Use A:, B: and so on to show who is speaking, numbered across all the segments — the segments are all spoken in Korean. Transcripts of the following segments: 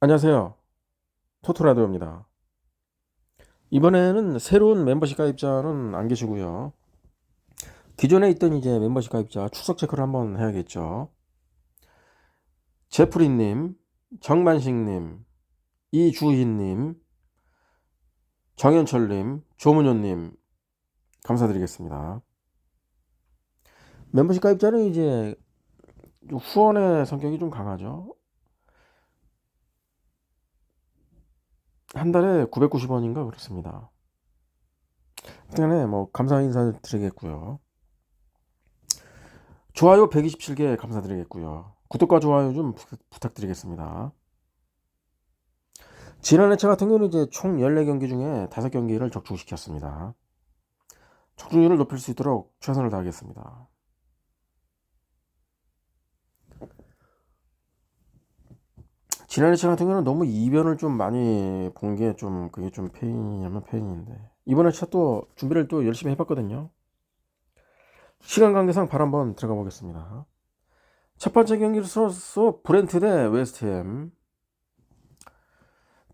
A: 안녕하세요. 토토라디오입니다. 이번에는 새로운 멤버십 가입자는 안 계시고요. 기존에 있던 이제 멤버십 가입자 출석 체크를 한번 해야겠죠. 제프리님, 정만식님, 이주희님, 정현철님, 조문효님 감사드리겠습니다. 멤버십 가입자는 이제 후원의 성격이 좀 강하죠. 한 달에 990원인가 그렇습니다. 때문에 뭐 감사 인사 드리겠고요. 좋아요 127개 감사드리겠고요. 구독과 좋아요 좀 부탁드리겠습니다. 지난 회차 같은 경우는 이제 총 14경기 중에 5경기를 적중시켰습니다. 적중률을 높일 수 있도록 최선을 다하겠습니다. 지난 회차 같은 경우는 너무 이변을 좀 많이 본 게 좀 그게 좀 페인이냐면 페인인데 이번 회차 또 준비를 또 열심히 해봤거든요. 시간 관계상 바로 한번 들어가 보겠습니다. 첫 번째 경기로서 브렌트 대 웨스트햄.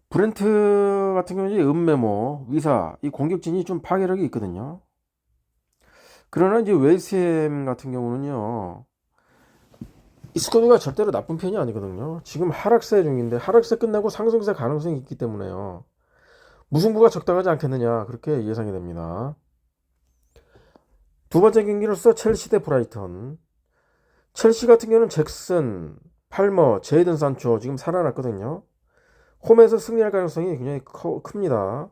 A: 브렌트 같은 경우는 이제 은메모, 위사, 이 공격진이 좀 파괴력이 있거든요. 그러나 이제 웨스트햄 같은 경우는요, 이 스쿼드가 절대로 나쁜 편이 아니거든요. 지금 하락세 중인데 하락세 끝나고 상승세 가능성이 있기 때문에요. 무승부가 적당하지 않겠느냐 그렇게 예상이 됩니다. 두 번째 경기로서 첼시 대 브라이턴. 첼시 같은 경우는 잭슨, 팔머, 제이든 산초 지금 살아났거든요. 홈에서 승리할 가능성이 굉장히 큽니다.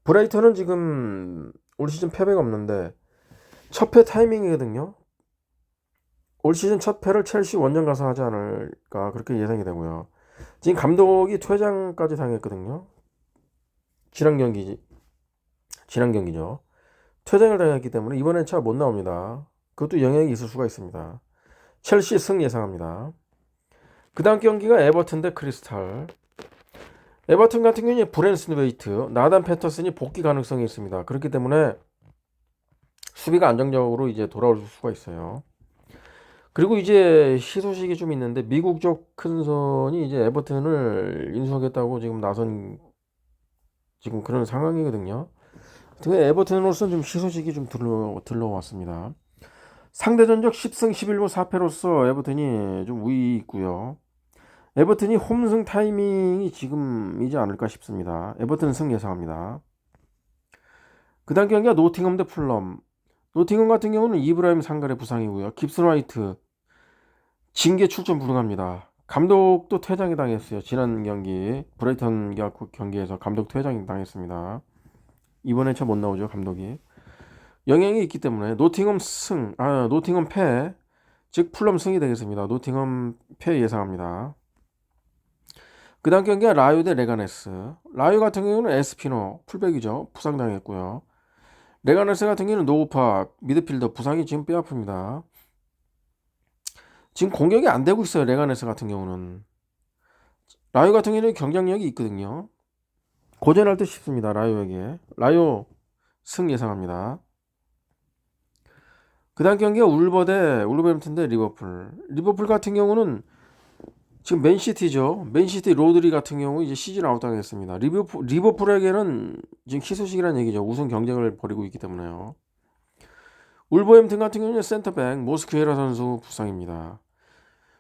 A: 브라이턴은 지금 올 시즌 패배가 없는데 첫 패 타이밍이거든요. 올 시즌 첫 패를 첼시 원정 가서 하지 않을까 그렇게 예상이 되고요. 지금 감독이 퇴장까지 당했거든요. 지난 경기 지난 경기죠. 퇴장을 당했기 때문에 이번엔 차 못 나옵니다. 그것도 영향이 있을 수가 있습니다. 첼시 승 예상합니다. 그 다음 경기가 에버튼 대 크리스탈. 에버튼 같은 경우는 브랜슨 웨이트, 나단 패터슨이 복귀 가능성이 있습니다. 그렇기 때문에 수비가 안정적으로 이제 돌아올 수가 있어요. 그리고 이제 희소식이 좀 있는데 미국 쪽 큰손이 이제 에버튼을 인수하겠다고 지금 나선 지금 그런 상황이거든요. 근데 에버튼으로서는 좀 희소식이 좀 들러왔습니다. 상대전적 10승 11무 4패로서 에버튼이 좀 우위 있고요. 에버튼이 홈승 타이밍이 지금이지 않을까 싶습니다. 에버튼 승 예상합니다. 그 다음 경기가 노팅엄 대 풀럼. 노팅엄 같은 경우는 이브라임 상갈의 부상이고요. 깁슨 화이트 징계 출전 불응합니다. 감독도 퇴장이 당했어요. 지난 경기 브라이턴 경기에서 감독 퇴장이 당했습니다. 이번에 저 못 나오죠 감독이. 영향이 있기 때문에 노팅엄 패, 즉 풀럼 승이 되겠습니다. 노팅엄 패 예상합니다. 그 다음 경기가 라유 대 레가네스. 라유 같은 경우는 에스피노 풀백이죠. 부상당했고요. 레가네스 같은 경우는 노우파 미드필더 부상이 지금 뼈아픕니다. 지금 공격이 안 되고 있어요. 레가네스 같은 경우는. 라유 같은 경우는 경쟁력이 있거든요. 고전할 듯 싶습니다. 라유에게. 라유 승 예상합니다. 그 다음 경기가 울버햄튼 대 리버풀. 리버풀 같은 경우는 지금 맨시티죠. 맨시티 로드리 같은 경우 이제 시즌 아웃 당했습니다. 리버풀에게는 지금 희소식이라는 얘기죠. 우승 경쟁을 벌이고 있기 때문에요. 울버햄튼 같은 경우는 센터백 모스크에라 선수 부상입니다.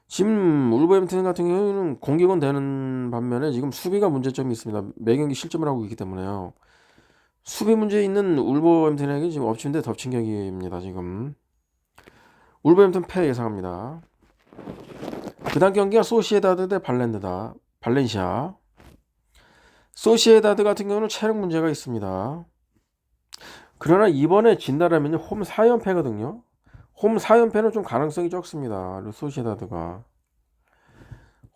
A: 지금 울버햄튼 같은 경우는 공격은 되는 반면에 지금 수비가 문제점이 있습니다. 매 경기 실점을 하고 있기 때문에요. 수비 문제 있는 울버햄튼에게 지금 엎친 데 덮친 경기입니다. 지금 울버햄튼 패 예상합니다. 그 다음 경기가 소시에다드 대 발렌시아. 소시에다드 같은 경우는 체력 문제가 있습니다. 그러나 이번에 진다라면 홈 4연패거든요. 홈 4연패는 좀 가능성이 적습니다. 소시에다드가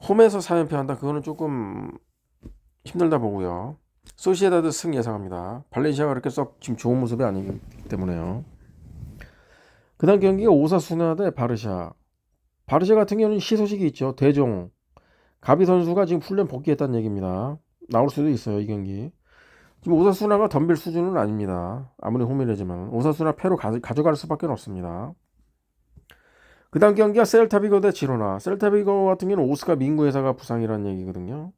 A: 홈에서 4연패 한다 그거는 조금 힘들다 보고요. 소시에다드 승 예상합니다. 발렌시아가 그렇게 썩 지금 좋은 모습이 아니기 때문에요. 그 다음 경기가 오사수나 대 바르샤. 바르샤 같은 경우는 희소식이 있죠. 대종 가비 선수가 지금 훈련 복귀했다는 얘기입니다. 나올 수도 있어요 이 경기. 지금 오사수나가 덤빌 수준은 아닙니다. 아무리 홈이라지만 오사수나 패로 가져갈 수밖에 없습니다. 그 다음 경기가 셀타비고 대 지로나. 셀타비고 같은 경우는 오스카 민구회사가 부상이라는 얘기거든요.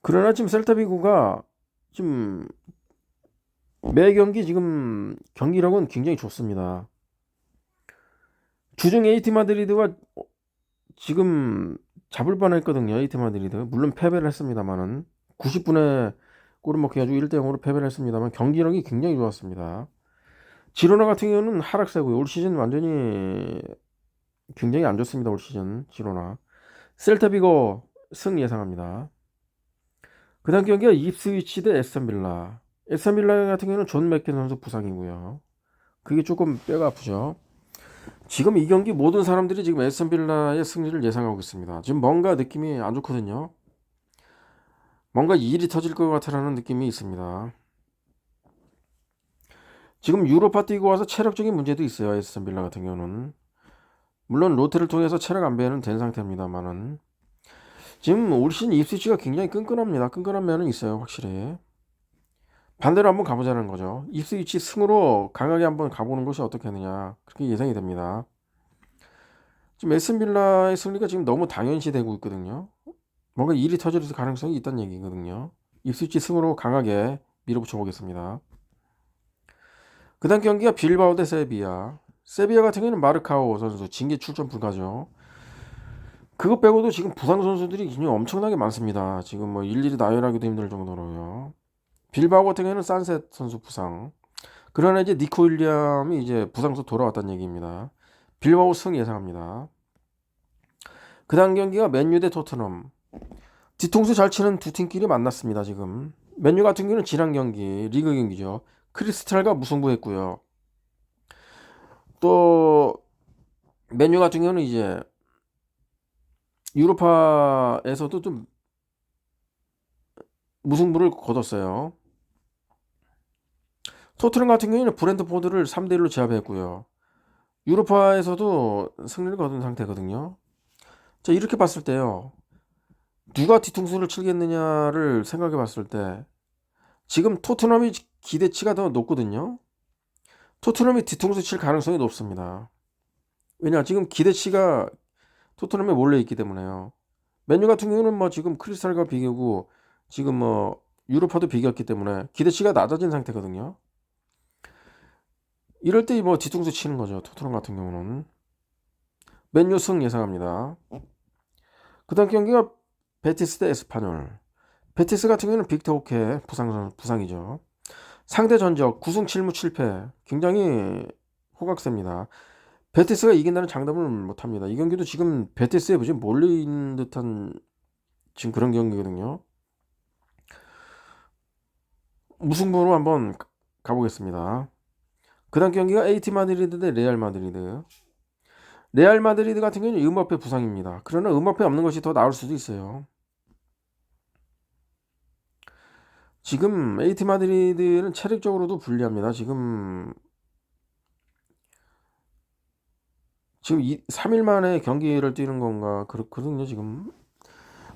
A: 그러나 지금 셀타비고가 지금 매 경기 지금 경기력은 굉장히 좋습니다. 주중 AT 마드리드가 지금 잡을 뻔했거든요. AT 마드리드 물론 패배를 했습니다만은 90분에 골을 먹게 가지고 1대 0으로 패배를 했습니다만 경기력이 굉장히 좋았습니다. 지로나 같은 경우는 하락세고요. 올 시즌 완전히 굉장히 안 좋습니다. 올 시즌 지로나. 셀타비고 승 예상합니다. 그 다음 경기가 입스위치 대 에스턴빌라. 에스턴빌라 같은 경우는 존 맥켄 선수 부상이고요. 그게 조금 뼈가 아프죠. 지금 이 경기 모든 사람들이 지금 에스턴빌라의 승리를 예상하고 있습니다. 지금 뭔가 느낌이 안 좋거든요. 뭔가 일이 터질 것 같아라는 느낌이 있습니다. 지금 유로파 뛰고 와서 체력적인 문제도 있어요. 에스턴빌라 같은 경우는. 물론 롯데를 통해서 체력 안배는 된 상태입니다만은 지금 올 시즌 입스위치가 굉장히 끈끈합니다. 끈끈한 면은 있어요. 확실히. 반대로 한번 가보자는 거죠. 입스위치 승으로 강하게 한번 가보는 것이 어떻겠느냐. 그렇게 예상이 됩니다. 지금 에스턴빌라의 승리가 지금 너무 당연시되고 있거든요. 뭔가 일이 터질 가능성이 있다는 얘기거든요. 입스위치 승으로 강하게 밀어붙여 보겠습니다. 그 다음 경기가 빌바오 대 세비야. 세비야 같은 경우는 마르카오 선수 징계 출전 불가죠. 그것 빼고도 지금 부상 선수들이 굉장히 엄청나게 많습니다. 지금 뭐 일일이 나열하기도 힘들 정도로요. 빌바오 같은 경우는 산셋 선수 부상. 그러나 이제 니코 윌리엄이 이제 부상에서 돌아왔다는 얘기입니다. 빌바오 승 예상합니다. 그 다음 경기가 맨유 대 토트넘. 뒤통수 잘 치는 두 팀끼리 만났습니다. 지금 맨유 같은 경우는 지난 경기 리그 경기죠. 크리스탈과 무승부했고요. 또 맨유 같은 경우는 이제 유로파에서도 좀 무승부를 거뒀어요. 토트넘 같은 경우에는 브렌트포드를 3대1로 제압했고요. 유로파에서도 승리를 거둔 상태거든요. 자, 이렇게 봤을 때요. 누가 뒤통수를 치겠느냐를 생각해 봤을 때 지금 토트넘이 기대치가 더 높거든요. 토트넘이 뒤통수 칠 가능성이 높습니다. 왜냐 지금 기대치가 토트넘에 몰려 있기 때문에요. 맨유 같은 경우는 뭐 지금 크리스탈과 비교고 지금 뭐 유로파도 비겼기 때문에 기대치가 낮아진 상태거든요. 이럴 때 뭐 뒤통수 치는 거죠. 토트넘 같은 경우는 맨유 승 예상합니다. 그다음 경기가 베티스 대 에스파뇰. 베티스 같은 경우는 빅터 오케 부상이죠. 상대 전적 9승 7무 7패 굉장히 호각세입니다. 베티스가 이긴다는 장담을 못합니다. 이 경기도 지금 베티스에 지금 몰려있는 듯한 지금 그런 경기거든요. 무승부로 한번 가보겠습니다. 그 다음 경기가 AT 마드리드 대 레알 마드리드. 레알 마드리드 같은 경우는 음바페 부상입니다. 그러나 음바페 없는 것이 더 나을 수도 있어요. 지금 AT 마드리드는 체력적으로도 불리합니다. 지금 3일 만에 경기를 뛰는 건가 그렇거든요. 지금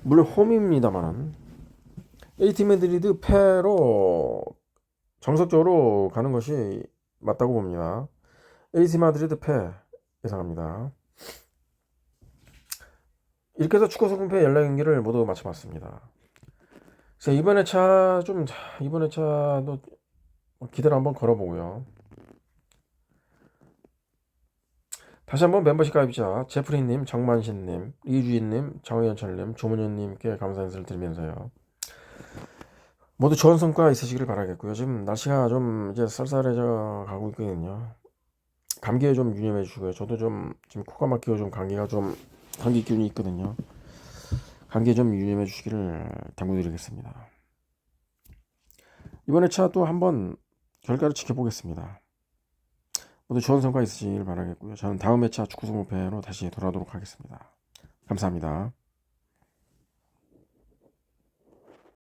A: 물론 홈입니다만 AT 마드리드 패로 정석적으로 가는 것이 맞다고 봅니다. AT 마드리드 패 예상합니다. 이렇게 해서 축구 소분패 연락 경기를 모두 마쳐봤습니다. 그래서 이번 회차도 기대를 한번 걸어보고요. 다시 한번 멤버십 가입자 제프리님, 정만신님, 이주인님, 정혜연철님, 조문현님께 감사 인사를 드리면서요. 모두 좋은 성과 있으시길 바라겠고요. 지금 날씨가 좀 이제 쌀쌀해져 가고 있거든요. 감기에 좀 유념해 주시고요. 저도 좀 지금 코가 막히고 좀 감기 기운이 있거든요. 감기에 좀 유념해 주시기를 당부드리겠습니다. 이번 회차 또 한번 결과를 지켜보겠습니다. 모두 좋은 성과 있으시길 바라겠고요. 저는 다음 회차 축구 성공패로 다시 돌아오도록 하겠습니다. 감사합니다.